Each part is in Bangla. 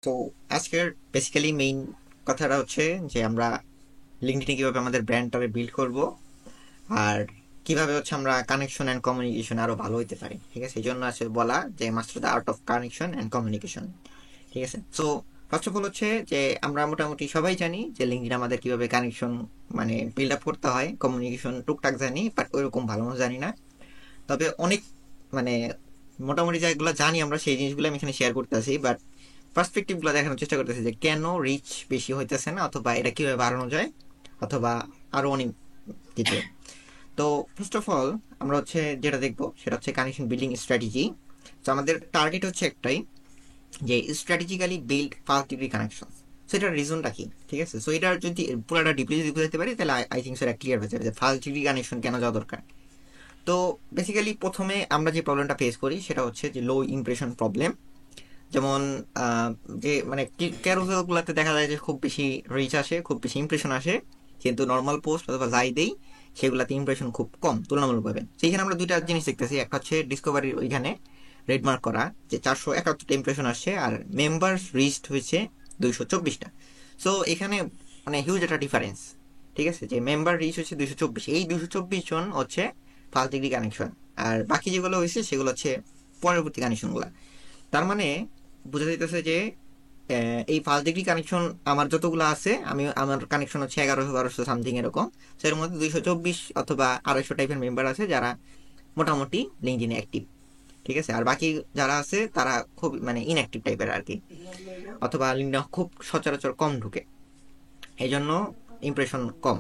তো আজকের বেসিক্যালি মেইন কথাটা হচ্ছে যে আমরা লিঙ্কডইনে কিভাবে আমাদের ব্র্যান্ডটাকে বিল্ড করব, আর কিভাবে হচ্ছে আমরা কানেকশন অ্যান্ড কমিউনিকেশন আরো ভালো হইতে পারি। ঠিক আছে, এই জন্য আছে বলা যে master the art of connection and communication. ঠিক আছে, সো ফার্স্ট অফ অল হচ্ছে যে আমরা মোটামুটি সবাই জানি যে লিঙ্কডইন আমাদের কিভাবে কানেকশন মানে বিল্ড আপ করতে হয়, কমিউনিকেশন টুকটাক জানি, বাট ওইরকম ভালো মতো জানি না। তবে অনেক মানে মোটামুটি যেগুলো জানি আমরা সেই জিনিসগুলো আমি এখানে শেয়ার করতেছি, বাট পার্সপেক্টিভ গুলো দেখানোর চেষ্টা করতেছি যে কেন রিচ বেশি হইতেছে না, অথবা এটা কিভাবে বাড়ানো যায়, অথবা আরো অনেক কিছু। তো ফার্স্ট অফ অল আমরা হচ্ছে যেটা দেখবো সেটা হচ্ছে কানেকশন বিল্ডিং স্ট্র্যাটেজি। তো আমাদের টার্গেট হচ্ছে একটাই, যে strategically build first degree connection. So এটার রিজনটা কি? ঠিক আছে, সো এটার যদি পুরোটা ডিপলি যদি বুঝাতে পারি তাহলে আই থিঙ্ক সেটা ক্লিয়ার হয়ে যাবে যে ফার্স্ট ডিগ্রি কানেকশন কেন যাওয়া দরকার। তো বেসিক্যালি প্রথমে আমরা যে প্রবলেমটা ফেস করি সেটা হচ্ছে যে লো ইমপ্রেশন প্রবলেম। যেমন আহ, যে মানে ক্যারোসেল গুলাতে দেখা যায় যে খুব বেশি রিচ আসে, খুব বেশি ইমপ্রেশন আসে, কিন্তু নর্মাল পোস্ট অথবা যাই দেই সেগুলাতে ইমপ্রেশন খুব কম তুলনামূলকভাবে। সেইখানে আমরা দুইটা জিনিস দেখতেছি, একটা হচ্ছে ডিসকভারির ওইখানে রেডমার্ক করা যে 471টা ইমপ্রেশন আসছে, আর মেম্বার রিচড হয়েছে 224টা। সো এখানে মানে হিউজ একটা ডিফারেন্স। ঠিক আছে, যে মেম্বার রিচ হচ্ছে 224, এই 224 জন হচ্ছে ফার্স্ট ডিগ্রি কানেকশন, আর বাকি যেগুলো হয়েছে সেগুলো হচ্ছে পরবর্তী কানেকশনগুলো। তার মানে বোঝা যাইতেছে যে এই ফার্স্ট ডিগ্রি কানেকশন আমার যতগুলো আছে, আমার কানেকশন হচ্ছে 1100 1200 সামথিং এরকম। সো এর মধ্যে 224 অথবা 250 টাইপের মেম্বার আছে যারা মোটামুটি লিঙ্কডইনে অ্যাক্টিভ। ঠিক আছে, আর বাকি যারা আছে তারা খুব মানে ইনঅ্যাক্টিভ টাইপের আর কি, অথবা লিঙ্কডইনে খুব সচরাচর কম ঢুকে, এই জন্য ইমপ্রেশন কম।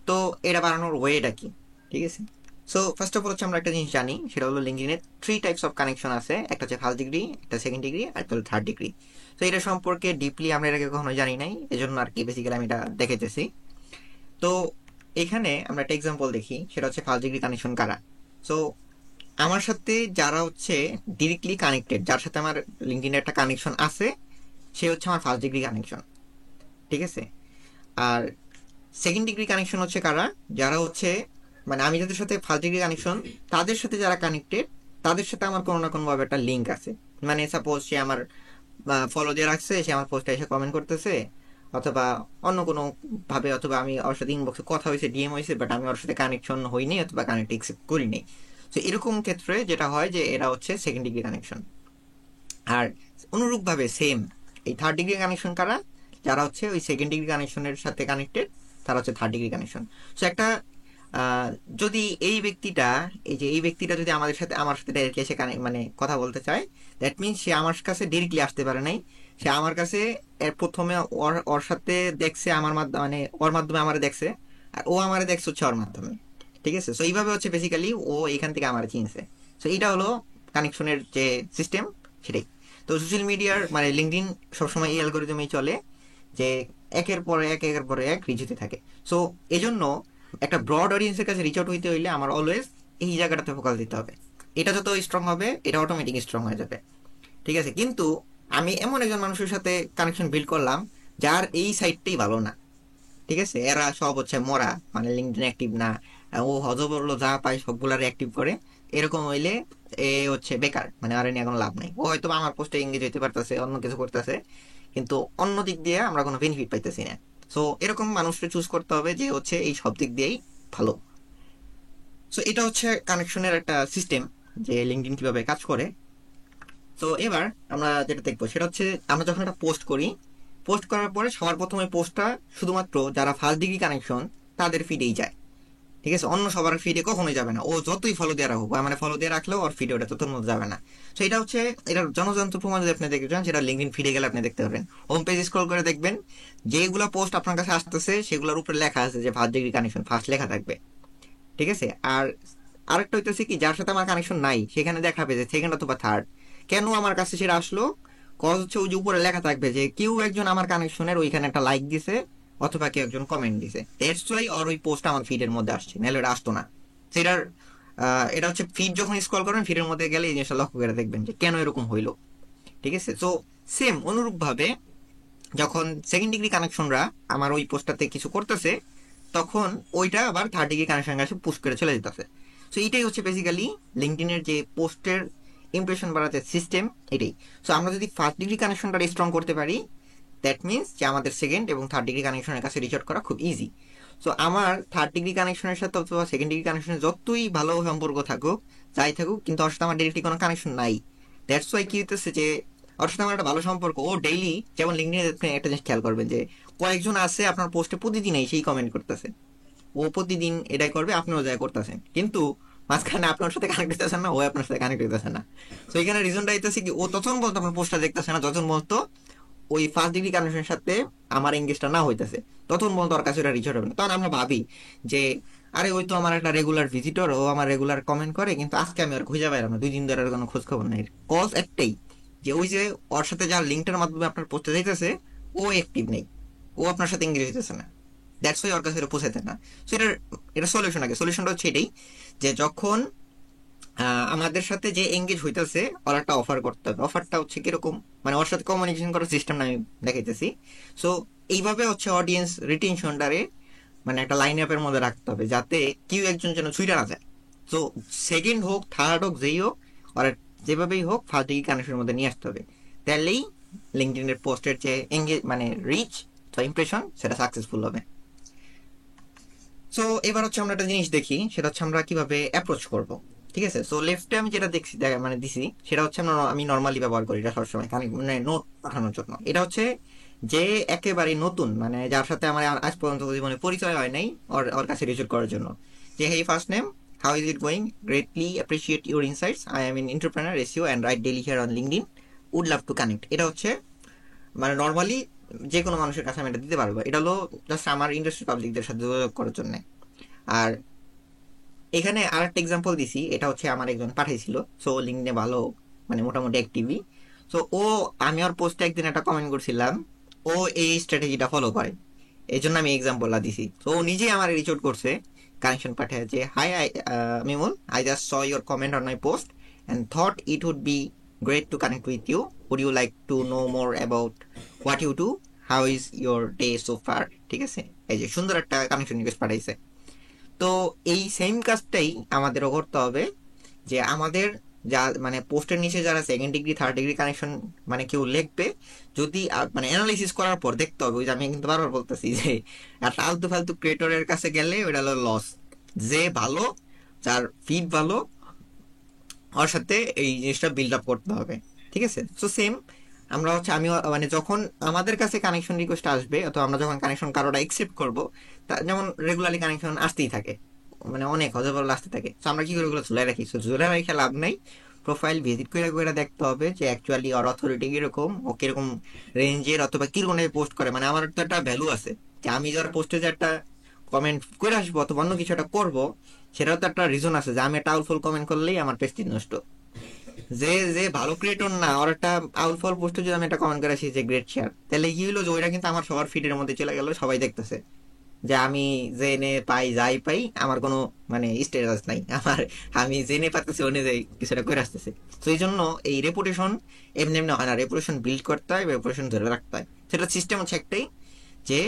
তো এটা বাড়ানোর ওয়েটা কি? ঠিক আছে, সো ফার্স্ট অফ অল হচ্ছে আমরা একটা জিনিস জানি, সেটা হলো লিঙ্কডইনে 3 টাইপস অফ কানেকশন আছে। একটা হচ্ছে ফার্স্ট ডিগ্রি, একটা সেকেন্ড ডিগ্রি, আর একটা হলো থার্ড ডিগ্রি। তো এটা সম্পর্কে ডিপলি আমরা এর আগে কখনো জানি নাই, এজন্য আর কি বেসিক্যালি আমি এটা দেখাইতেছি। তো এখানে আমরা একটা এক্সাম্পল দেখি, সেটা হচ্ছে ফার্স্ট ডিগ্রি কানেকশন কারা। সো আমার সাথে যারা হচ্ছে ডিরেক্টলি কানেক্টেড, যার সাথে আমার লিঙ্কডইনে একটা কানেকশন আছে, সে হচ্ছে আমার ফার্স্ট ডিগ্রি কানেকশন। ঠিক আছে, আর সেকেন্ড ডিগ্রি কানেকশন হচ্ছে কারা, যারা হচ্ছে মানে আমি যাদের সাথে ফার্স্ট ডিগ্রি কানেকশন, তাদের সাথে যারা কানেক্টেড, তাদের সাথে আমার কোনো না কোনো ভাবে একটা লিঙ্ক আছে। মানে সাপোজ সে আমার ফলো দিয়ে রাখছে, সে আমার পোস্টে এসে কমেন্ট করতেছে, অথবা অন্য কোনো ভাবে, অথবা আমি ওর সাথে ইনবক্সে কথা হয়েছে, ডিএম হয়েছে, বাট আমি ওর সাথে কানেকশন হইনি অথবা কানেক্ট একসেপ্ট করিনি। তো এরকম ক্ষেত্রে যেটা হয় যে এরা হচ্ছে সেকেন্ড ডিগ্রি কানেকশন। আর অনুরূপভাবে সেম এই থার্ড ডিগ্রি কানেকশন কারা, যারা হচ্ছে ওই সেকেন্ড ডিগ্রি কানেকশনের সাথে কানেক্টেড, তারা হচ্ছে থার্ড ডিগ্রি কানেকশন। সো একটা আহ, যদি এই ব্যক্তিটা যদি আমার সাথে ডাইরেক্টলি এসে মানে কথা বলতে চায়, দ্যাট মিনস সে আমার কাছে ডিরেক্টলি আসতে পারে নাই, সে আমার কাছে এর প্রথমে ওর ওর সাথে দেখছে আমার মাধ্যমে, মানে ওর মাধ্যমে আমারে দেখছে, আর ও আমারে দেখছে হচ্ছে ওর মাধ্যমে। ঠিক আছে, সো এইভাবে হচ্ছে বেসিক্যালি ও এখান থেকে আমার চিনছে। সো এইটা হলো কানেকশনের যে সিস্টেম, সেটাই। তো সোশ্যাল মিডিয়ার মানে লিঙ্কডইন সবসময় এই অ্যালগোরিদমেই চলে, যে একের পর এক একের পর এক রিচ হতে থাকে। সো এই জন্য একটা ব্রড অডিয়েন্সের কাছে রিচ আউট হইতে হইলে আমার অলওয়েজ এই জায়গাটাতে ফোকাস দিতে হবে। এটা যত স্ট্রং হবে, এটা অটোমেটিক স্ট্রং হয়ে যাবে। ঠিক আছে, কিন্তু আমি এমন একজন মানুষের সাথে কানেকশন বিল্ড করলাম যার এই সাইডটাই ভালো না। ঠিক আছে, এরা সব হচ্ছে মরা, মানে লিঙ্কডইন অ্যাক্টিভ না, ও হজবরল যা পায় সবগুলার অ্যাক্টিভ করে, এরকম হইলে এ হচ্ছে বেকার, মানে আর নিয়ে কোনো লাভ নাই। ও হয়তো আমার পোস্টে এঙ্গেজ হইতে পারতেছে, অন্য কিছু করতেছে, কিন্তু অন্য দিক দিয়ে আমরা কোনো বেনিফিট পাইতেছি না। সো এরকম মানুষকে চুজ করতে হবে যে হচ্ছে এই সব দিক দিয়েই ভালো। সো এটা হচ্ছে কানেকশনের একটা সিস্টেম, যে লিঙ্কডইন কিভাবে কাজ করে। তো এবার আমরা যেটা দেখবো সেটা হচ্ছে, আমরা যখন একটা পোস্ট করি, পোস্ট করার পরে সবার প্রথমে পোস্টটা শুধুমাত্র যারা ফার্স্ট ডিগ্রি কানেকশন তাদের ফিডেই যায়। ঠিক আছে, অন্য সবার ফিডে কখনোই যাবে না, ও যতই ফলো দিয়ে রাখুক, মানে ফলো দিয়ে রাখলেও ওর ফিডে ওটা তত মতো যাবে না। তো এটা হচ্ছে এটার জনযন্ত্র প্রমাণ। যদি আপনি দেখতে চান সেটা লিঙ্কডইন ফিডে গেলে আপনি দেখতে পারবেন, হোম পেজ স্ক্রল করে দেখবেন, যেগুলো পোস্ট আপনার কাছে আসতেছে সেগুলোর উপরে লেখা আছে যে ফার্স্ট ডিগ্রি কানেকশন, ফার্স্ট লেখা থাকবে। ঠিক আছে, আর আরেকটা হইতেছে কি, যার সাথে আমার কানেকশন নাই সেখানে দেখাবে যে সেকেন্ড অথবা থার্ড। কেন আমার কাছে সেটা আসলো? কজ হচ্ছে ওই যে উপরে লেখা থাকবে যে কেউ একজন আমার কানেকশনের ওইখানে একটা লাইক দিছে, অথবা কেউ একজন কমেন্ট দিছে, দ্যাটস ওয়াই আর ওই পোস্ট আমার ফিডের মধ্যে আসছে, নাহলে ওটা আসতো না। সেটার এটা হচ্ছে ফিড যখন স্ক্রল করেন ফিডের মধ্যে গেলে এই জিনিসটা লক্ষ্য করে দেখবেন যে কেন এরকম হইলো। ঠিক আছে, তো সেম অনুরূপ ভাবে যখন সেকেন্ড ডিগ্রি কানেকশনরা আমার ওই পোস্টটাতে কিছু করতেছে, তখন ওইটা আবার থার্ড ডিগ্রি কানেকশন কাছে পুশ করে চলে যেতেছে। সো এইটাই হচ্ছে বেসিক্যালি লিঙ্কডইনের যে পোস্টের ইমপ্রেশন বাড়াতে সিস্টেম এটাই। সো আমরা যদি ফার্স্ট ডিগ্রি কানেকশনটা স্ট্রং করতে পারি, দ্যাট মিনস যে আমাদের সেকেন্ড এবং থার্ড ডিগ্রি কানেকশনের কাছে রিচ আউট করা খুব ইজি। সো আমার থার্ড ডিগ্রি কানেকশনের সাথে অথবা সেকেন্ড ডিগ্রি কানেকশনের যতই ভালো সম্পর্ক থাকুক, যাই থাকুক, কিন্তু ওর সাথে আমার ডিরেক্টলি কোনো কানেকশন নাই। দ্যাটস ওয়াই কি হইতেছে যে ওর সাথে আমার একটা ভালো সম্পর্ক, ও ডেইলি, যেমন লিঙ্কডইনে একটা জিনিস খেয়াল করবেন যে কয়েকজন আছে আপনার পোস্টে প্রতিদিন সেই কমেন্ট করতেছে, ও প্রতিদিন এটাই করবে, আপনিও যাই করতেছেন, কিন্তু মাঝখানে আপনার সাথে কানেক্ট হইতেছেন না, ও আপনার সাথে কানেক্ট হইতেছে না। তো এখানে রিজনটা হইতেছে কি, ও তখন বলতো আপনার পোস্টটা দেখতেছে না যখন বলতো ওই ফার্স্ট ডিগ্রি কানেকশনের সাথে আমার এঙ্গেজটা না হইতেছে, তখন বলতো ওর কাছে ওটা রিচ হবে না। তখন আমরা ভাবি যে আরে ওই তো আমার একটা রেগুলার ভিজিটর, ও আমার রেগুলার কমেন্ট করে, কিন্তু আজকে আমি আর খুঁজে পাইলাম না, 2 দিন ধরে আর কোনো খোঁজ খবর নাই। কজ একটাই, যে ওই যে ওর সাথে যার লিঙ্কটার মাধ্যমে আপনার পোস্টে যাইতেছে, ও অ্যাক্টিভ নেই, ও আপনার সাথে এঙ্গেজ হইতেছে না, দ্যাটস ওয়াই ওর কাছে এটা পৌঁছাতে না। সো এটা সলিউশন আগে, সলিউশনটা হচ্ছে এটাই যে যখন আমাদের সাথে যে এঙ্গেজ হইতেছে ওর একটা অফার করতে হবে। অফারটা হচ্ছে কিরকম, মানে ওর সাথে কমিউনিকেশন করার সিস্টেমটা আমি দেখাইতেছি। সো এইভাবে হচ্ছে অডিয়েন্স রিটেনশনটারে মানে একটা লাইন আপের মধ্যে রাখতে হবে, যাতে কেউ একজন যেন ছুঁইটা না যায়। সো সেকেন্ড হোক, থার্ড হোক, যেই হোক, আর যেভাবেই হোক ফার্স্ট ডিগ্রি কানেকশনের মধ্যে নিয়ে আসতে হবে। তাহলেই লিঙ্কডইনের পোস্টের যে এঙ্গেজ মানে রিচ বা ইমপ্রেশন সেটা সাকসেসফুল হবে। সো এবার হচ্ছে আমরা একটা জিনিস দেখি, সেটা হচ্ছে আমরা কিভাবে অ্যাপ্রোচ করব। ঠিক আছে, সো লেফটে আমি যেটা দেখছি মানে দিছি, সেটা হচ্ছে আমি নর্মালি ব্যবহার করি এটা সবসময়, মানে নোট পাঠানোর জন্য। এটা হচ্ছে যে একেবারে নতুন, মানে যার সাথে আমার আজ পর্যন্ত জীবনে পরিচয় হয় নাই, ওর ওর কাছে রিসিভ করার জন্য, যে hey first name, how is it going, greatly appreciate your insights, I am in entrepreneur, SEO and write daily here on LinkedIn, would love to connect. এটা হচ্ছে মানে নর্মালি যে কোনো মানুষের কাছে আমি এটা দিতে পারবো। এটা হলো জাস্ট আমার ইন্ডাস্ট্রি পাবলিকদের সাথে যোগাযোগ করার জন্য। আর এখানে আর একটা এক্সাম্পল দিছি, এটা হচ্ছে আমার একজন পাঠাইছিল, সো লিঙ্কডইনে ভালো মানে মোটামুটি অ্যাক্টিভই। সো ও, আমি ওর পোস্টে একদিন একটা কমেন্ট করছিলাম, ও এই স্ট্র্যাটেজিটা ফলো করে, এই জন্য আমি এক্সাম্পলটা দিছি। তো ও নিজেই আমার রিচ আউট করছে, কানেকশন পাঠায় যে hi Mimul, I just saw your comment on my post and thought it would be great to connect with you, would you like to know more about what you do, how is your day so far. ঠিক আছে, এই যে সুন্দর একটা কানেকশন রিকোয়েস্ট পাঠাইছে। তো এই সেম কাজটাই আমাদেরও করতে হবে, যে আমাদের যা মানে পোস্টের নিচে যারা second degree third degree connection মানে কেউ লিখবে, যদি মানে অ্যানালাইসিস করার পর দেখতে হবে, ওই যে আমি কিন্তু বারবার বলতেছি যে একটা আলতু ফালতু ক্রিয়েটরের কাছে গেলে ওটা হলো লস। যে ভালো, যার ফিড ভালো, ওর সাথে এই জিনিসটা বিল্ড আপ করতে হবে। ঠিক আছে, সো সেম আমরা হচ্ছে আমি মানে যখন আমাদের কাছে কানেকশন রিকোয়েস্ট আসবে, অথবা আমরা যখন কানেকশন কারোটা অ্যাকসেপ্ট করবো, তা যেমন রেগুলারলি কানেকশন আসতেই থাকে, মানে অনেক হজবল আসতে থাকে, তো আমরা কি করে ওগুলো ঝুলে রাখি? ঝুলে রেখে লাভ নেই, প্রোফাইল ভিজিট করে করে দেখতে হবে যে অ্যাকচুয়ালি ওর অথরিটি কিরকম, ও কিরকম রেঞ্জের, অথবা কিরকম পোস্ট করে। মানে আমার তো একটা ভ্যালু আছে, যে আমি যার পোস্টে যে একটা কমেন্ট করে আসবো অথবা অন্য কিছু একটা করবো, সেটাও তো একটা রিজন আছে, যে আমি একটা আউটফুল কমেন্ট করলেই আমার পেস্টিজ নষ্ট। যে যে ভালো ক্রিয়েটর না, ওর একটা আউটফল পোস্টে যদি আমি একটা কমেন্ট করে আসি যে গ্রেট শেয়ার, তাহলে কি হলো যে ওইটা কিন্তু আমার সবার ফিডের মধ্যে চলে গেল, সবাই দেখতেছে যে আমি জেনে পাই যাই পাই, আমার কোনো মানে স্ট্যাটাস নাই আমার, আমি জেনে পাচ্ছি অনুযায়ী কিছুটা করে আসতেছে। তো এই জন্য এই রেপুটেশন এমনি এমনি হয় না, রেপুটেশন বিল্ড করতে হয়, রেপুটেশন ধরে রাখতে হয়। সেটা সিস্টেম হচ্ছে একটাই, যে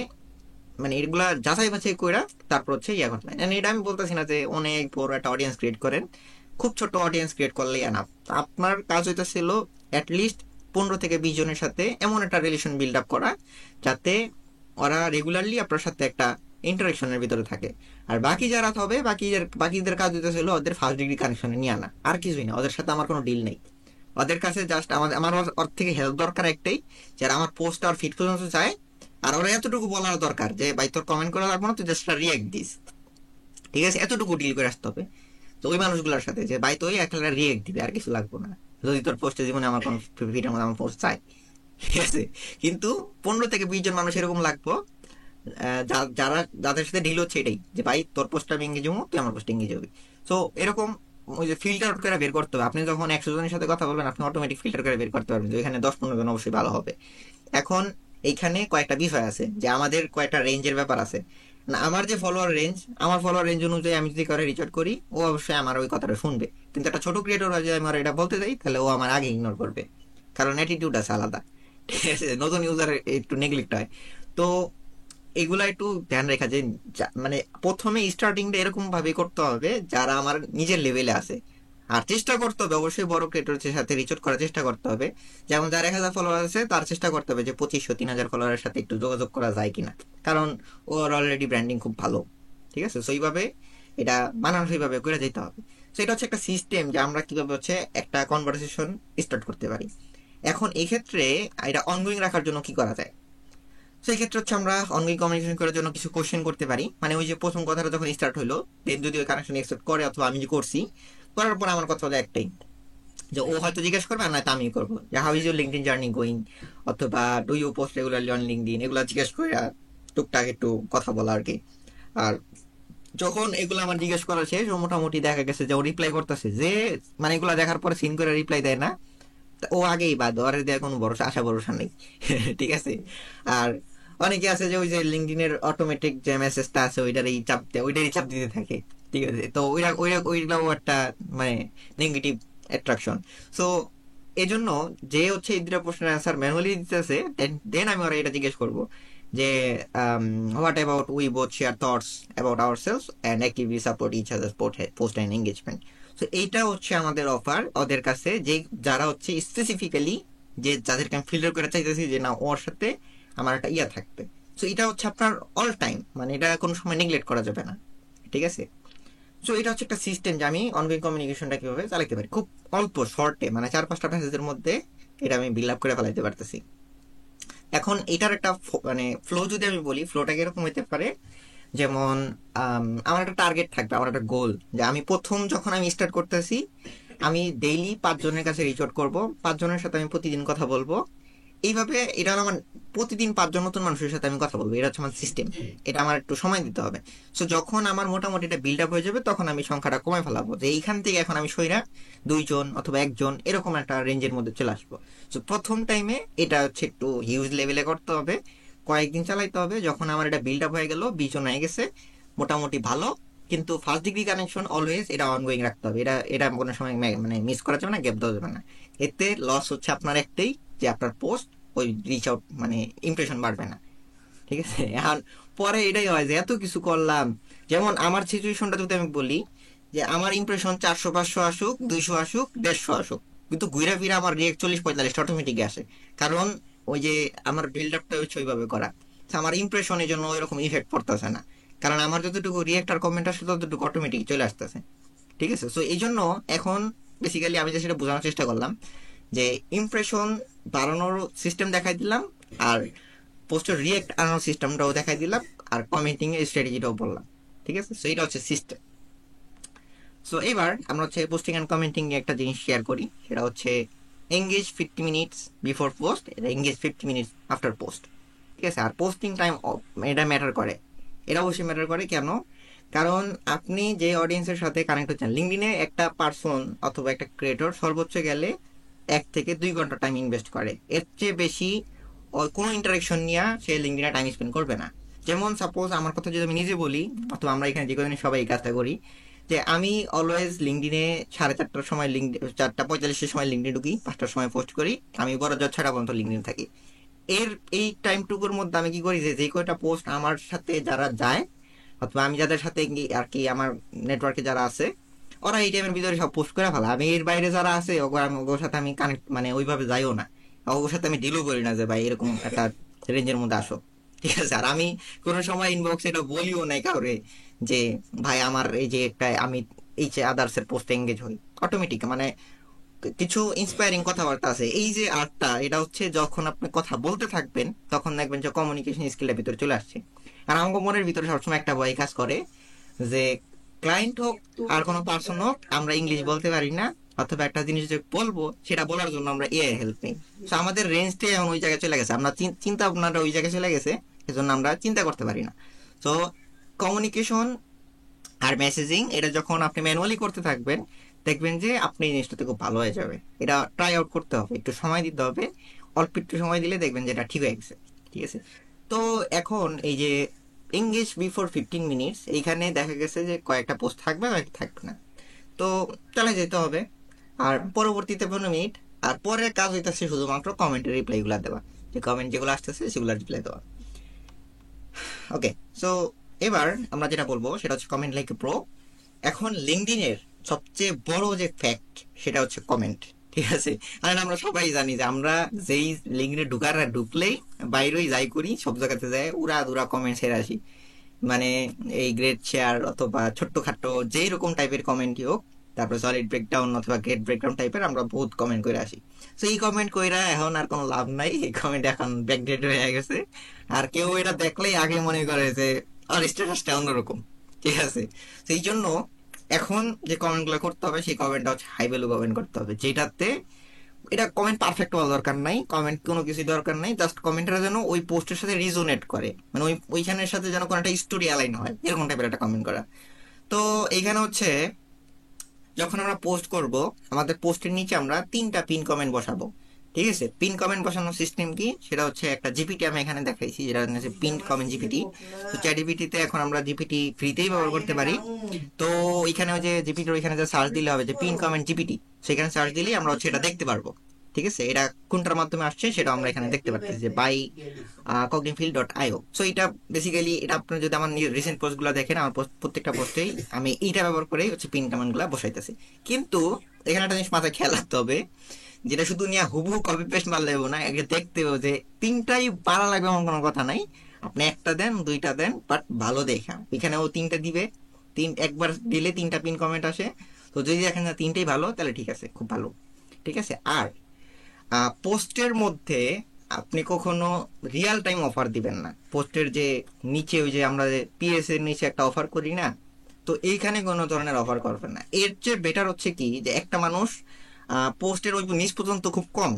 মানে এগুলা যাচাই বাছাই করে তারপর হচ্ছে ইয়া করতে হয়। এটা আমি বলতেছি না যে অনেক বড় একটা অডিয়েন্স ক্রিয়েট করেন, খুব ছোট অডিয়েন্স ক্রিয়েট করলেই এনাফ। আপনার কাজ হইতেছিল অ্যাটলিস্ট 15 থেকে 20 জনের সাথে এমন একটা রিলেশন বিল্ড আপ করা, যাতে ওরা রেগুলারলি আপনার সাথে একটা ইন্টারাকশনের ভিতরে থাকে। আর বাকি যারা হবে, বাকিদের কাজ হইতেছিল ওদের ফার্স্ট ডিগ্রি কানেকশনে নিয়ে আনা, আর কিছুই না। ওদের সাথে আমার কোনো ডিল নেই, ওদের কাছে জাস্ট আমার ওর থেকে হেল্প দরকার একটাই, যারা আমার পোস্ট আর ফিট পর্যন্ত চায়। আর ওরা এতটুকু বলার দরকার যে ভাই তোর কমেন্ট করা লাগবে না, তুই জাস্ট রিয়াক্ট দিস। ঠিক আছে, এতটুকু ডিল করে আসতে হবে। তো ওই মানুষগুলোর সাথে যে ভাই তুই একটা রিয়েক্ট দিবি, আর কিছু লাগবে না, যদি তোর পোস্টে জীবনে আমার কোনো ভিডিওর মধ্যে আমার পোস্ট চাই। ঠিক আছে, কিন্তু 15 থেকে 20 জন মানুষ এরকম লাগবো, যারা যাদের সাথে ডিল হচ্ছে এটাই, যে ভাই তোর পোস্টটা আমি এঙ্গেজ হবো, তুই আমার পোস্টে এঙ্গেজ হবি। সো এরকম ওই যে ফিল্টার আউট করে বের করতে হবে। আপনি যখন 100 জনের সাথে কথা বলবেন, আপনি অটোমেটিক ফিল্টার করে বের করতে পারবেন যে এখানে 10-15 জন অবশ্যই ভালো হবে। এখন এইখানে কয়েকটা বিষয় আছে, যে আমাদের কয়েকটা রেঞ্জের ব্যাপার আছে। না, আমার যে ফলোয়ার রেঞ্জ, আমার ফলোয়ার রেঞ্জ অনুযায়ী আমি যদি করে রিচার্জ করি, ও অবশ্যই আমার ওই কথাটা শুনবে। কিন্তু একটা ছোট ক্রিয়েটর হয়, যদি আমার এটা বলতে যাই, তাহলে ও আমার আগে ইগনোর করবে, কারণ অ্যাটিটিউড আছে আলাদা। ঠিক আছে, নতুন ইউজার একটু নেগলেক্ট হয়। তো এগুলা একটু ধ্যান রেখা, যে মানে প্রথমে স্টার্টিংটা এরকম ভাবে করতে হবে যারা আমার নিজের লেভেলে আছে। আর চেষ্টা করতে হবে অবশ্যই বড় ক্রিয়েটরের সাথে রিচ আউট করার চেষ্টা করতে হবে। যেমন যার 1,000 ফলোয়ার আছে তার চেষ্টা করতে হবে যে 2,500-3,000 ফলোয়ারের সাথে একটু যোগাযোগ করা যায় কিনা, কারণ ওর অলরেডি ব্র্যান্ডিং খুব ভালো। ঠিক আছে, সো এইভাবে এটা মানানসইভাবে করে যেতে হবে। সো এটা হচ্ছে একটা সিস্টেম যে আমরা কিভাবে হচ্ছে একটা কনভারসেশন স্টার্ট করতে পারি। এখন এই ক্ষেত্রে এটা অনগোয়িং রাখার জন্য কি করা যায়? সেই ক্ষেত্রে হচ্ছে আমরা অনগোয়িং কমিউনিকেশন করার জন্য কিছু কোশ্চেন করতে পারি। মানে ওই যে প্রথম কথাটা যখন স্টার্ট হলো, দেন যদি ওই কানেকশন এক্সেপ্ট করে অথবা আমি যে করছি, করার পর আমার কথা হলো একটাই, যে ও হয়তো জিজ্ঞেস করবে আর নয়তো আমি করবো যে how is your LinkedIn journey going, অথবা do you post regularly on LinkedIn, এগুলো জিজ্ঞেস করে টুকটাক একটু কথা বলা আর কি। আর যখন এগুলো আমার জিজ্ঞেস করা শেষ, ও মোটামুটি দেখা গেছে যে ও রিপ্লাই করতেছে, যে মানে এগুলো দেখার পরে সিন করে রিপ্লাই দেয় না, ও আগেই বা দরে দেওয়ার কোনো ভরসা আশা ভরসা নেই। ঠিক আছে। আর অনেকে আছে যে ওই যে লিঙ্কডিনের অটোমেটিক যে মেসেজটা আছে ওইটারই চাপ দিতে থাকে। ঠিক আছে, তো ওইগুলাও একটা মানে নেগেটিভ অ্যাট্রাকশন। সো এই জন্য যে হচ্ছে এই দুটো প্রশ্নের অ্যান্সার ম্যানুয়ালি দিতেছে, দেন আমি ওরা এটা জিজ্ঞেস করবো যে what about we both share thoughts about our sales and actively support each others post and engagement. তো এইটা হচ্ছে আমাদের অফার ওদের কাছে, যে যারা হচ্ছে স্পেসিফিক্যালি যে যাদেরকে আমি ফিল্টার করে চাইতেছি যে না ওর সাথে আমার একটা ইয়া থাকবে। সো এটা হচ্ছে আপনার অল টাইম, মানে এটা কোনো সময় নেগলেক্ট করা যাবে না। ঠিক আছে। সো এটা হচ্ছে একটা সিস্টেম যে আমি অনগোয়িং কমিউনিকেশনটা কিভাবে চালাতে পারি খুব অল্প শর্টে, মানে 4-5টা মেসেজের মধ্যে এটা আমি বিল্ড আপ করে ফেলাইতে পারতেছি। এখন এটার একটা মানে ফ্লো যদি আমি বলি, ফ্লোটা কিরকম হইতে পারে, যেমন আমার একটা টার্গেট থাকবে, আমার একটা গোল, যে আমি প্রথম যখন আমি স্টার্ট করতেছি আমি ডেইলি 5 জনের কাছে রিচ আউট করবো, 5 জনের সাথে আমি প্রতিদিন কথা বলবো। এইভাবে এটা হলো আমার প্রতিদিন 5 জন নতুন মানুষের সাথে আমি কথা বলবো, এটা হচ্ছে আমার সিস্টেম। এটা আমার একটু সময় দিতে হবে। সো যখন আমার মোটামুটি এটা বিল্ড আপ হয়ে যাবে তখন আমি সংখ্যাটা কমে ফেলাবো, যে এইখান থেকে এখন আমি সইরা 2 জন অথবা 1 জন এরকম একটা রেঞ্জের মধ্যে চলে আসবো। সো প্রথম টাইমে এটা হচ্ছে একটু হিউজ লেভেলে করতে হবে, কয়েকদিন চালাইতে হবে। যখন আমার এটা বিল্ড আপ হয়ে গেল, 20 জন হয়ে গেছে, মোটামুটি ভালো। কিন্তু ফার্স্ট ডিগ্রি কানেকশন অলওয়েজ এটা অনগোয়িং রাখতে হবে, এটা এটা কোনো সময় মানে মিস করা যাবে না, গ্যাপ দেওয়া যাবে না। এতে লস হচ্ছে আপনার একটাই, যে আপনার পোস্ট ওই রিচ আউট মানে ইমপ্রেশন বাড়বে না। ঠিক আছে। এখন পরে এটাই হয় যে এত কিছু করলাম, যেমন আমার সিচুয়েশনটা যদি আমি বলি, যে আমার ইমপ্রেশন 400-500 আসুক, 200 আসুক, 150 আসুক, কিন্তু ঘুরে ফিরে আমার রিয়েক্ট 40-45 অটোমেটিক আসে। কারণ ওই যে আমার বিল্ড আপটা হচ্ছে ওইভাবে করা। তো আমার ইমপ্রেশনের জন্য ওইরকম ইফেক্ট পড়তেছে না, কারণ আমার যতটুকু রিয়েক্ট আর কমেন্ট আসে ততটুকু অটোমেটিক চলে আসতেছে। ঠিক আছে। সো এই জন্য এখন বেসিক্যালি আমি যে সেটা বোঝানোর চেষ্টা করলাম, যে ইমপ্রেশন বাড়ানোর সিস্টেম দেখাই দিলাম, আর পোস্টের রিয়েক্ট আনানোর সিস্টেমটাও দেখাই দিলাম, আর কমেন্টিং এর স্ট্র্যাটেজিটাও বললাম। ঠিক আছে। সো এটা হচ্ছে সিস্টেম। সো এবার আমরা হচ্ছে পোস্টিং অ্যান্ড কমেন্টিং এ একটা জিনিস শেয়ার করি, সেটা হচ্ছে engage 50 minutes before post, engage 50 minutes after post. ঠিক আছে। আর পোস্টিং টাইম এটা ম্যাটার করে, এটা অবশ্যই ম্যাটার করে। কেন? কারণ আপনি যে অডিয়েন্সের সাথে কানেক্ট হচ্ছেন, লিঙ্কডিনে একটা পার্সন অথবা একটা ক্রিয়েটর সর্বোচ্চ গেলে 1 থেকে 2 ঘন্টা টাইম ইনভেস্ট করে, এর চেয়ে বেশি কোনো ইন্টারাকশন নিয়ে সে লিঙ্কডিনে টাইম স্পেন্ড করবে না। যেমন সাপোজ আমার কথা যদি আমি নিজে বলি, অথবা আমরা এখানে যে কদিন সবাই এই কাজটা করি, যে আমি অলওয়েজ লিঙ্কডিনে 4:30টার সময়, 4:45-এর সময় লিঙ্কডিনে ঢুকি, 5টার সময় পোস্ট করি, আমি বড় জজ 6টা পর্যন্ত লিঙ্কডিনে থাকি। এর এই টাইমটুকুর মধ্যে আমি কি করি, যে কয়টা পোস্ট আমার সাথে যারা যায়, অথবা আমি যাদের সাথে আর কি আমার নেটওয়ার্কে যারা আছে, ওরা এই টাইমের ভিতরে সব পোস্ট করে ফেলা। আমি এর বাইরে যারা আছে ওর সাথে আমি কানেক্ট মানে ওইভাবে যাইও না, ওর সাথে আমি ডিলও করি না যে ভাই এরকম একটা রেঞ্জের মধ্যে আসো। ঠিক আছে। আর আমি কোনো সময় ইনবক্স এটা বলিও নাই কাউরে যে ভাই আমার এই যে একটা আমি এই যে আদার্স এর পোস্টে এঙ্গেজ হই। অটোমেটিক মানে কিছু ইন্সপায়ারিং কথাবার্তা আছে, এই যে আর্টটা, এটা হচ্ছে যখন আপনি কথা বলতে থাকবেন তখন দেখবেন যে কমিউনিকেশন স্কিলটা ভিতরে চলে আসছে। আর আমার মনের ভিতরে সবসময় একটা ভয় কাজ করে, যে ক্লায়েন্ট হোক আর কোনো পার্সন হোক, আমরা ইংলিশ বলতে পারি না, অথবা একটা জিনিস যে বলবো সেটা বলার জন্য আমরা এআই হেল্প নেই। তো আমাদের রেঞ্জটাই এখন ওই জায়গায় চলে গেছে, আমরা চিন্তা ভাবনাটা ওই জায়গায় চলে গেছে, সেজন্য আমরা চিন্তা করতে পারি না। তো কমিউনিকেশন আর মেসেজিং এটা যখন আপনি ম্যানুয়ালি করতে থাকবেন, দেখবেন যে আপনি এই জিনিসটাতে খুব ভালো হয়ে যাবে। এটা ট্রাই আউট করতে হবে, একটু সময় দিতে হবে, অল্প একটু সময় দিলে দেখবেন যে এটা ঠিক হয়ে গেছে। ঠিক আছে। তো এখন এই যে এঙ্গেজ বিফোর 15 মিনিটস, এইখানে দেখা গেছে যে কয়েকটা পোস্ট থাকবে কয়েকটা থাকবে না, তো চলে যেতে হবে। আর পরবর্তীতে 15 মিনিট, আর পরের কাজ হইতেছে শুধুমাত্র কমেন্টের রিপ্লাইগুলো দেওয়া, যে কমেন্ট যেগুলো আসতেছে সেগুলো রিপ্লাই দেওয়া। ওকে। সো এবার আমরা যেটা বলবো সেটা হচ্ছে কমেন্ট লাইক প্রো। এখন লিঙ্কডিনের সবচেয়ে বড় যে ফ্যাক্ট সেটা হচ্ছে কমেন্ট। ঠিক আছে, আর আমরা সবাই জানি যে আমরা যেই লিঙ্কে ঢুকলেই বাইরেই যাই করি, সব জায়গাতে যায় উড়া দুরা কমেন্ট ছেড়ে আসি। মানে এই গ্রেড শেয়ার অথবা ছোট্টখাটো যেই রকম টাইপের কমেন্টই হোক, তারপর সলিড ব্রেকডাউন অথবা গ্রেড ব্রেকডাউন টাইপের আমরা বহুত কমেন্ট করে আসি। তো এই কমেন্ট কইরা এখন আর কোনো লাভ নাই, এই কমেন্ট এখন ব্যাকডেট হয়ে গেছে। আর কেউ এটা দেখলেই আগে মনে করে যে আর স্ট্যাটাসটা অন্যরকম। ঠিক আছে, সেই জন্য এখন যে কমেন্টগুলো করতে হবে সেই কমেন্টটা হচ্ছে হাই ভ্যালু কমেন্ট করতে হবে, যেটাতে এটা কমেন্ট পারফেক্ট হওয়া দরকার নাই, কমেন্ট কোনো কিছু দরকার নাই, জাস্ট কমেন্টটা যেন ওই পোস্টের সাথে রিজোনেট করে, মানে ওইখানের সাথে যেন কোনো একটা স্টোরি অ্যালাইন হয়, এরকম টাইপের একটা কমেন্ট করা। তো এইখানে হচ্ছে যখন আমরা পোস্ট করব, আমাদের পোস্টের নিচে আমরা 3টা পিন কমেন্ট বসাবো। ঠিক আছে, পিন কমেন্ট বসানোর সিস্টেম কি, সেটা হচ্ছে একটা জিপিটি আমি এখানে দেখাইছি, যেটা হচ্ছে পিন কমেন্ট জিপিটি। তো চ্যাট জিপিটিতে এখন আমরা জিপিটি ফ্রিতেই ব্যবহার করতে পারি। তো ওইখানে যে জিপিটির ওইখানে যে সার্চ দিলে হবে যে পিন কমেন্ট জিপিটি, সেখানে সার্চ দিলেই আমরা হচ্ছে এটা দেখতে পারবো। ঠিক আছে, এটা কোনটার মাধ্যমে আসছে সেটা আমরা এখানে দেখতে পাচ্ছি যে বাই cognifil.io। সো এটা বেসিক্যালি, এটা আপনি যদি আমার রিসেন্ট পোস্টগুলো দেখেন, আমার প্রত্যেকটা পোস্টেই আমি এইটা ব্যবহার করেই হচ্ছে পিন কমেন্টগুলো বসাইতেছি। কিন্তু এখানে একটা জিনিস মাথায় খেয়াল রাখতে হবে, যেটা শুধু নিয়ে হুবহু কপি পেস্ট মারলে হবে না, আগে দেখতে হবে যে 3টাই পারা লাগবে এমন কোনো কথা নাই। আপনি একটা দেন, 2টা দেন, বাট ভালো দেখা। এখানে ও 3টা দিবে, একবার দিলে 3টা পিন কমেন্ট আসে। তো যদি দেখেন না 3টাই ভালো, তাহলে ঠিক আছে, খুব ভালো। ঠিক আছে, আর পোস্টের মধ্যে আপনি কখনো রিয়েল টাইম অফার দিবেন না। পোস্টের যে নিচে ওই যে আমরা পিএস এর নিচে একটা অফার করি না, তো এইখানে কোনো ধরনের অফার করবেন না। এর চেয়ে বেটার হচ্ছে কি, যে একটা মানুষ পোস্টের ওই নিচ পর্যন্ত খুব কম,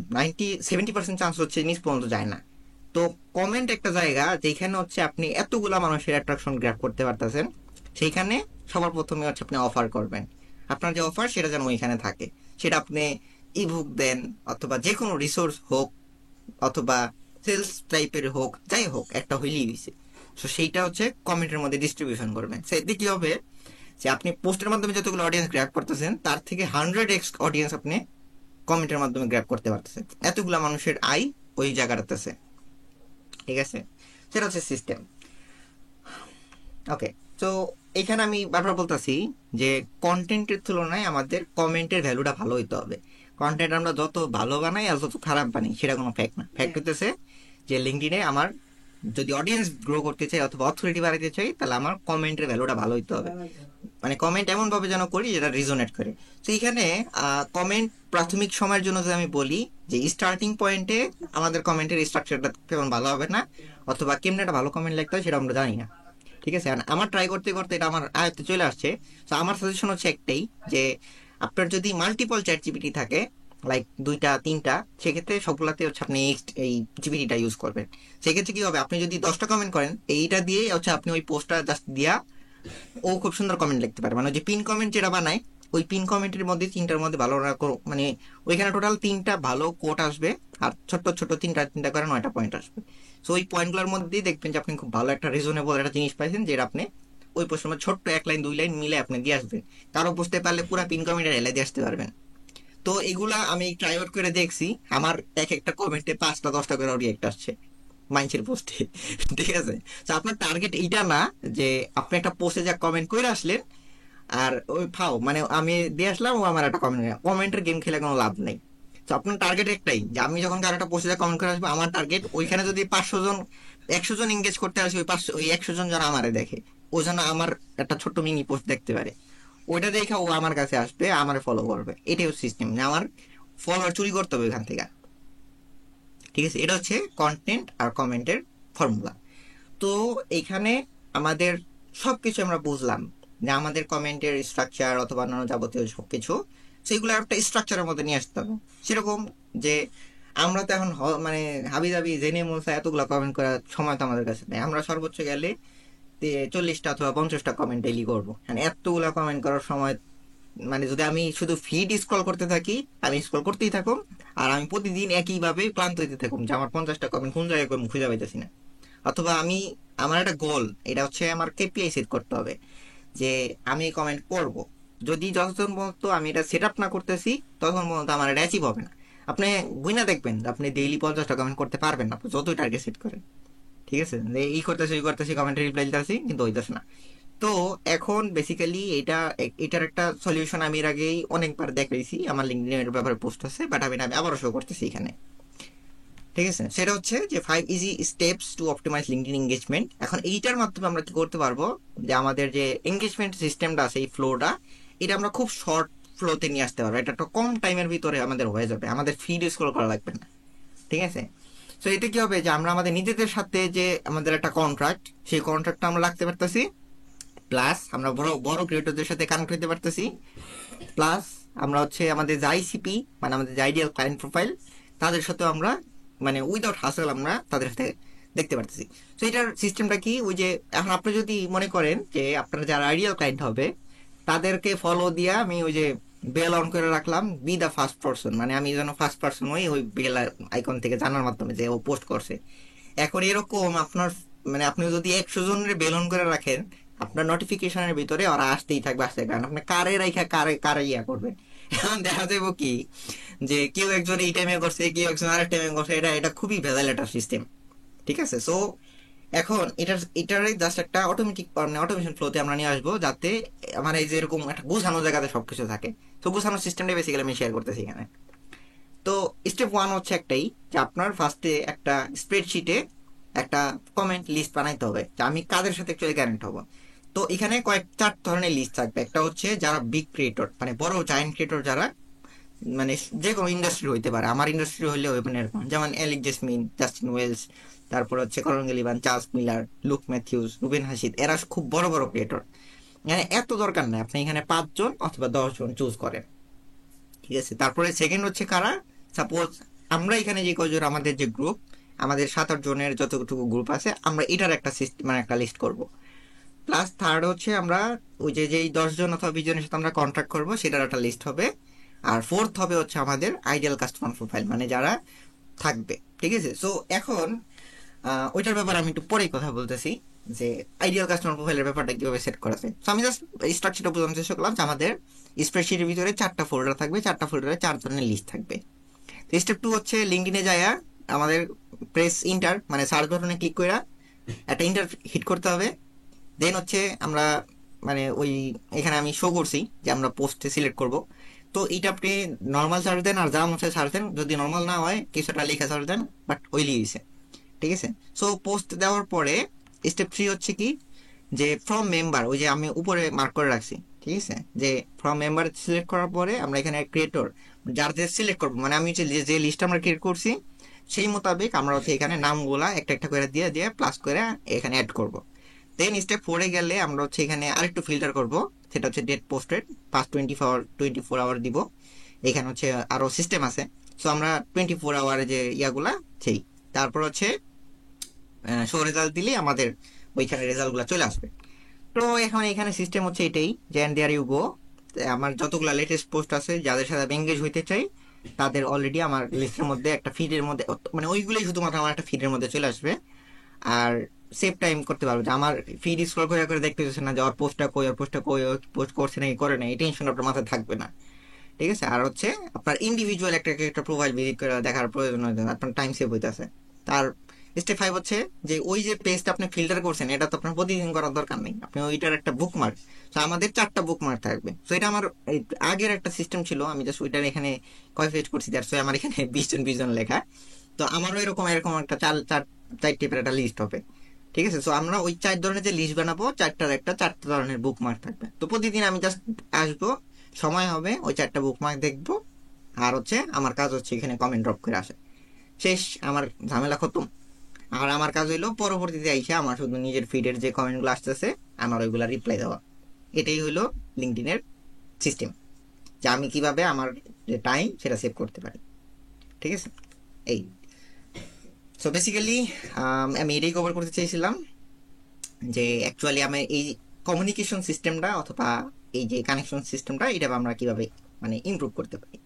70% চান্স হচ্ছে নিচ পর্যন্ত যায় না। তো কমেন্ট একটা জায়গা যেখানে হচ্ছে আপনি এতগুলা মানুষের অ্যাট্রাকশন গ্র্যাব করতে পারতেছেন, সেইখানে সবার প্রথমে হচ্ছে আপনি অফার করবেন। আপনার যে অফার সেটা যেন ওইখানে থাকে, সেটা আপনি ইবুক দেন অথবা যে কোনো রিসোর্স হোক অথবা সেলস টাইপের হোক, যাই হোক একটা হইলেই হয়েছে। তো সেইটা হচ্ছে কমেন্টের মধ্যে ডিস্ট্রিবিউশন করবেন। সেদিকে কি হবে যে আপনি পোস্টের মাধ্যমে যতগুলো অডিয়েন্স গ্র্যাব করতেছেন, তার থেকে 100x অডিয়েন্স আপনি কমেন্টের মাধ্যমে গ্র্যাব করতে পারতেছেন। এতগুলা মানুষের আই ওই জায়গাটাতে। ঠিক আছে, সেটা হচ্ছে সিস্টেম। ওকে, তো এখানে আমি বারবার বলতেছি যে কন্টেন্টের তুলনায় আমাদের কমেন্টের ভ্যালুটা ভালো হইতে হবে। কন্টেন্ট আমরা যত ভালো বানাই আর যত খারাপ বানাই সেটা কোনো ফ্যাক্ট না। ফ্যাক্ট হইতেছে যে লিঙ্কডইনে আমার যদি অডিয়েন্স গ্রো করতে চাই অথবা অথরিটি বাড়াতে চাই, তাহলে আমার কমেন্টের ভ্যালুটা ভালো হইতে হবে। মানে কমেন্ট এমন ভাবে যেন করি যেটা রিজোনেট করে। তো এখানে কমেন্ট প্রাথমিক সময়ের জন্য যদি আমি বলি যে স্টার্টিং পয়েন্টে আমাদের কমেন্টের স্ট্রাকচারটা কেমন ভালো হবে না, অথবা কেমন একটা ভালো কমেন্ট লিখতে হয় সেটা আমরা জানি না। ঠিক আছে, আর আমার ট্রাই করতে করতে এটা আমার আয়ত্তে চলে আসছে। তো আমার সাজেশন হচ্ছে একটাই, যে আপনার যদি মাল্টিপল চ্যাট জিপিটি থাকে, লাইক 2টা 3টা, সেক্ষেত্রে সবগুলাতে হচ্ছে আপনি এই জিপিটিটা ইউজ করবেন। সেক্ষেত্রে কি হবে, আপনি যদি 10টা কমেন্ট করেন, এইটা দিয়ে হচ্ছে আপনি ওই পোস্টটা জাস্ট দিয়া ও খুব সুন্দর কমেন্ট লিখতে পারে। মানে যে পিন কমেন্ট যেটা বানায়, ওই পিন কমেন্টের মধ্যে 3টার মধ্যে ভালো মানে ওইখানে টোটাল 3টা ভালো কোট আসবে, আর ছোট্ট ছোট 3টা করে 9টা পয়েন্ট আসবে। সো ওই পয়েন্টগুলোর মধ্যেই দেখবেন যে আপনি খুব ভালো একটা রিজনেবল একটা জিনিস পাইছেন, যেটা আপনি ওই পোস্টের মধ্যে ছোট্ট 1 লাইন 2 লাইন মিলে আপনি দিয়ে আসবেন। কারো বুঝতে পারলে পুরো পিন কমেন্টের এলাই দিয়ে আসতে পারবেন। তো এগুলা আমি ট্রাই আউট করে দেখছি, আমার এক একটা কমেন্টে 5টা 10টা করে রিয়েক্ট আসছে মাইন্সের পোস্টে। ঠিক আছে, তো আপনার টার্গেট এইটা না যে আপনি একটা পোস্টে যা কমেন্ট করে আসলেন আর ওই ফাও মানে আমি দিয়ে আসলাম, ও আমার একটা কমেন্টের গেম খেলে কোনো লাভ নেই। তো আপনার টার্গেট একটাই, যে আমি যখন কারো একটা পোস্টে যা কমেন্ট করে আসবো, আমার টার্গেট ওইখানে যদি 500 জন 100 জন এঙ্গেজ করতে আসে, ওই 100 জন যেন আমারে দেখে, ও যেন আমার একটা ছোট্ট মিনি পোস্ট দেখতে পারে, ওইটা দেখে ও আমার কাছে আসবে, আমার ফলো করবে। এটাই হচ্ছে সিস্টেম, আমার ফলোয়ার চুরি করতে হবে এখান থেকে। ঠিক আছে, এটা হচ্ছে কন্টেন্ট আর কমেন্টের ফর্মুলা। তো এইখানে আমাদের সবকিছু আমরা বুঝলাম, যে আমাদের কমেন্টের স্ট্রাকচার অথবা অন্যান্য যাবতীয় সবকিছু, সেগুলো একটা স্ট্রাকচারের মধ্যে নিয়ে আসতে হবে। সেরকম যে আমরা তো এখন মানে হাবি জাবি জেনে মূলসা এতগুলো কমেন্ট করার সময় তো আমাদের কাছে নেই। আমরা সর্বোচ্চ গেলে 40টা অথবা 50টা কমেন্ট ডেইলি করবো, মানে এতগুলো কমেন্ট করার সময়, মানে যদি আমি শুধু ফিড স্ক্রল করতে থাকি, আমি স্ক্রল করতেই থাকুম, আর আমি প্রতিদিন একইভাবে ক্লান্ত হইতে থাকুম যে আমার 50টা কমেন্ট কোন জায়গায় করবো খুঁজে পাইতেছি না। অথবা আমার একটা গোল, এটা হচ্ছে আমার কেপিআই সেট করতে হবে, যে আমি কমেন্ট করব, যদি যতক্ষণ পর্যন্ত আমি এটা সেট আপ না করতেছি ততক্ষণ পর্যন্ত আমার এটা অ্যাচিভ হবে না। আপনি বুঝনা দেখবেন আপনি ডেইলি 50টা কমেন্ট করতে পারবেন না, আপনি যতই টার্গেট সেট করেন। ঠিক আছে, এই করতেছি ওই করতেছি, কমেন্টে রিপ্লাই দিতেছি, কিন্তু হইতেছে না। তো এখন বেসিক্যালি এটার একটা সলিউশন আমি এর আগেই অনেকবার দেখাইছি, আমার লিঙ্কডইনের ব্যাপারে পোস্ট আছে, বাট আমি আবারও শো করতেছি এখানে। ঠিক আছে, সেটা হচ্ছে যে 5 easy steps to optimize LinkedIn engagement. এখন এইটার মাধ্যমে আমরা কি করতে পারবো, যে আমাদের যে এঙ্গেজমেন্ট সিস্টেমটা আছে, এই ফ্লোটা, এটা আমরা খুব শর্ট ফ্লোতে নিয়ে আসতে পারবো। এটা একটা কম টাইমের ভিতরে আমাদের হয়ে যাবে, আমাদের ফিড স্ক্রল করা লাগবে না। ঠিক আছে, তো এতে কি হবে, যে আমরা আমাদের নিজেদের সাথে যে আমাদের একটা কন্ট্রাক্ট, সেই কন্ট্রাক্টটা আমরা রাখতে পারতেছি, প্লাস আমরা বড় বড় ক্রিয়েটরদের সাথে কানেক্ট হতে পারতেছি, প্লাস আমরা হচ্ছে আমাদের যে আইসিপি, মানে আমাদের যে আইডিয়াল ক্লায়েন্ট প্রোফাইল, তাদের সাথে আমরা মানে উইদাউট হাসেল আমরা তাদের সাথে দেখতে পারতেছি। তো এটার সিস্টেমটা কি, ওই যে এখন আপনি যদি মনে করেন যে আপনার যারা আইডিয়াল ক্লায়েন্ট হবে তাদেরকে ফলো দিয়া আমি ওই যে বেল অন করে রাখলাম, বি দ্য ফার্স্ট পার্সন, মানে আমি যেন ফার্স্ট পার্সন হই ওই বেল আইকন থেকে জানার মাধ্যমে যে ও পোস্ট করছে। এখন এরকম আপনার মানে আপনি যদি 100 জনের বেল অন করে রাখেন, আপনার নোটিফিকেশনের ভিতরে ওরা আসতেই থাকবে, কারণ আপনি কারে রাইখা কারে কারে ইয়া করবেন। এখন দেখা যাবো কি, যে কেউ একজন এই টাইমে করছে, কেউ একজন আরেক টাইমে করছে, এটা এটা খুবই ভেজাল একটা সিস্টেম। ঠিক আছে, সো এখন এটারে জাস্ট একটা অটোমেটিক মানে অটোমেশন ফ্লোতে আমরা নিয়ে আসবো, যাতে মানে এই যে এরকম একটা গোছানো জায়গাতে সবকিছু থাকে। তো গোছানোর সিস্টেমটা বেসিক্যালি আমি শেয়ার করতেছি এখানে। তো স্টেপ ওয়ান হচ্ছে একটাই, যে আপনার ফার্স্টে একটা স্প্রেডশিটে একটা কমেন্ট লিস্ট বানাইতে হবে, যে আমি কাদের সাথে অ্যাকচুয়ালি কানেক্ট হবো। তো এখানে চার ধরনের লিস্ট থাকবে। একটা হচ্ছে যারা বিগ ক্রিয়েটর, মানে বড় জায়েন্ট ক্রিয়েটর, যারা মানে যে কোনো ইন্ডাস্ট্রি হইতে পারে, আমার ইন্ডাস্ট্রি হইলে ওপেন এরকম, যেমন এলিক জেসমিন, জাস্টিন ওয়েলস, তারপর হচ্ছে করণ গেলিবান, Charles Miller, Luke Matthews, Ruben Hassid, এরা খুব বড় বড় ক্রিয়েটর। এখানে এত দরকার নেই, আপনি এখানে 5 জন অথবা 10 জন চুজ করেন। ঠিক আছে, তারপরে সেকেন্ড হচ্ছে কারা, সাপোজ আমরা এখানে যে কজন, আমাদের যে গ্রুপ, আমাদের 7-8 জনের যতটুকু গ্রুপ আছে, আমরা এটার একটা সিস্টেম মানে একটা লিস্ট করব। প্লাস থার্ড হচ্ছে আমরা ওই যে যেই 10 জন অথবা 20 জনের সাথে আমরা কন্ট্যাক্ট করবো সেটার একটা লিস্ট হবে। আর ফোর্থ হবে হচ্ছে আমাদের আইডিয়াল কাস্টমার প্রোফাইল, মানে যারা থাকবে। ঠিক আছে, সো এখন ওইটার ব্যাপারে আমি একটু পরেই কথা বলতেছি, যে আইডিয়াল কাস্টমার প্রোফাইলের ব্যাপারটা কিভাবে সেট করা যায়। তো আমি জাস্ট স্ট্রাকচারটা বোঝানোর চেষ্টা করলাম, যে আমাদের স্প্রেডশিটের ভিতরে 4টা ফোল্ডার থাকবে, 4টা ফোল্ডারে 4 ধরনের লিস্ট থাকবে। তো স্টেপ 2 হচ্ছে লিঙ্কডইনে যায় আমাদের প্রেস ইন্টার মানে সার্চ বাটনে ক্লিক করে একটা ইন্টার হিট করতে হবে। দেন হচ্ছে আমরা মানে ওই এখানে আমি শো করছি যে আমরা পোস্টে সিলেক্ট করব। তো এইটা আপনি নর্মাল সার্চ দেন, আর যা মনে সার্চ দেন, যদি নর্মাল না হয় কিছুটা লেখা সার্চ দেন, বাট ওইলি হয়েছে। ঠিক আছে, সো পোস্ট দেওয়ার পরে স্টেপ 3 হচ্ছে কি, যে ফ্রম মেম্বার, ওই যে আমি উপরে মার্ক করে রাখছি। ঠিক আছে, যে ফ্রম মেম্বার সিলেক্ট করার পরে আমরা এখানে ক্রিয়েটর যার যে সিলেক্ট করবো, মানে আমি যে লিস্ট আমরা ক্রিয়েট করছি সেই মোতাবেক আমরা হচ্ছে এখানে নামগুলা একটা একটা করে দিয়ে দিয়ে প্লাস করে এখানে অ্যাড করব। দেন স্টেপ 4-এ গেলে আমরা হচ্ছে এখানে আরেকটু ফিল্টার করব, সেটা হচ্ছে ডেট পোস্টেড, পাস্ট 24 আওয়ার দিব। এখানে হচ্ছে আরো সিস্টেম আছে, সো আমরা 24 আওয়ারে যে ইয়াগুলা সেই, তারপর হচ্ছে শো রেজাল্ট দিলে আমাদের ওইখানে রেজাল্টগুলো চলে আসবে। তো এখন এখানে সিস্টেম হচ্ছে এটাই, যে এন্ড দেয়ার ইউ গো, আমার যতগুলা লেটেস্ট পোস্ট আছে যাদের সাথে আমি এঙ্গেজ হইতে চাই, তাদের অলরেডি আমার লিস্টের মধ্যে একটা ফিডের মধ্যে, মানে ওইগুলোই শুধুমাত্র আমার একটা ফিডের মধ্যে চলে আসবে। আর সেভ টাইম করতে পারবো, যে আমার ফিড স্ক্রল করে করে দেখতে হচ্ছে না যে ওর পোস্টটা কই, ওর পোস্টটা কই, পোস্ট করছে নাকি করে না, এই টেনশন আপনার মাথায় থাকবে না। ঠিক আছে, আর হচ্ছে আপনার ইন্ডিভিজুয়াল একটা প্রোফাইল ভিজিট করে দেখার প্রয়োজন হয় না, আপনার টাইম সেভ হইতেছে। তার স্টেপ 5 হচ্ছে যে ওই যে পেজটা আপনি ফিল্টার করছেন, এটা তো আপনার প্রতিদিন করার দরকার নেই, আপনি ওইটার একটা বুকমার্ক, তো আমাদের 4টা বুকমার্ক থাকবে। তো এটা আমার আগের একটা সিস্টেম ছিল, আমি জাস্ট ওইটার এখানে কনফিগার করছি, দ্যাটস ওয়াই আমার এখানে 20 জন লেখা। তো আমারও এরকম এরকম একটা চার টাইপের একটা লিস্ট হবে। ঠিক আছে, তো আমরা ওই 4 ধরনের যে লিস্ট বানাবো, 4টা ধরনের বুকমার্ক থাকবে। তো প্রতিদিন আমি জাস্ট আসবো, সময় হবে, ওই 4টা বুকমার্ক দেখবো, আর হচ্ছে আমার কাজ হচ্ছে এখানে কমেন্ট ড্রপ করে আসে, শেষ, আমার ঝামেলা খতম। আর আমার কাজ হইলো পরবর্তীতে আইসা আমার শুধু নিজের ফিডের যে কমেন্টগুলো আসতেছে আমার ওইগুলা রিপ্লাই দেওয়া। এটাই হইলো লিঙ্কডইনের সিস্টেম, যে আমি কিভাবে আমার যে টাইম সেটা সেভ করতে পারি। ঠিক আছে, এই সো বেসিক্যালি আমি এটাই কভার করতে চাইছিলাম, যে অ্যাকচুয়ালি আমি এই কমিউনিকেশন সিস্টেমটা অথবা এই যে কানেকশন সিস্টেমটা, এটা আমরা কিভাবে মানে ইমপ্রুভ করতে পারি।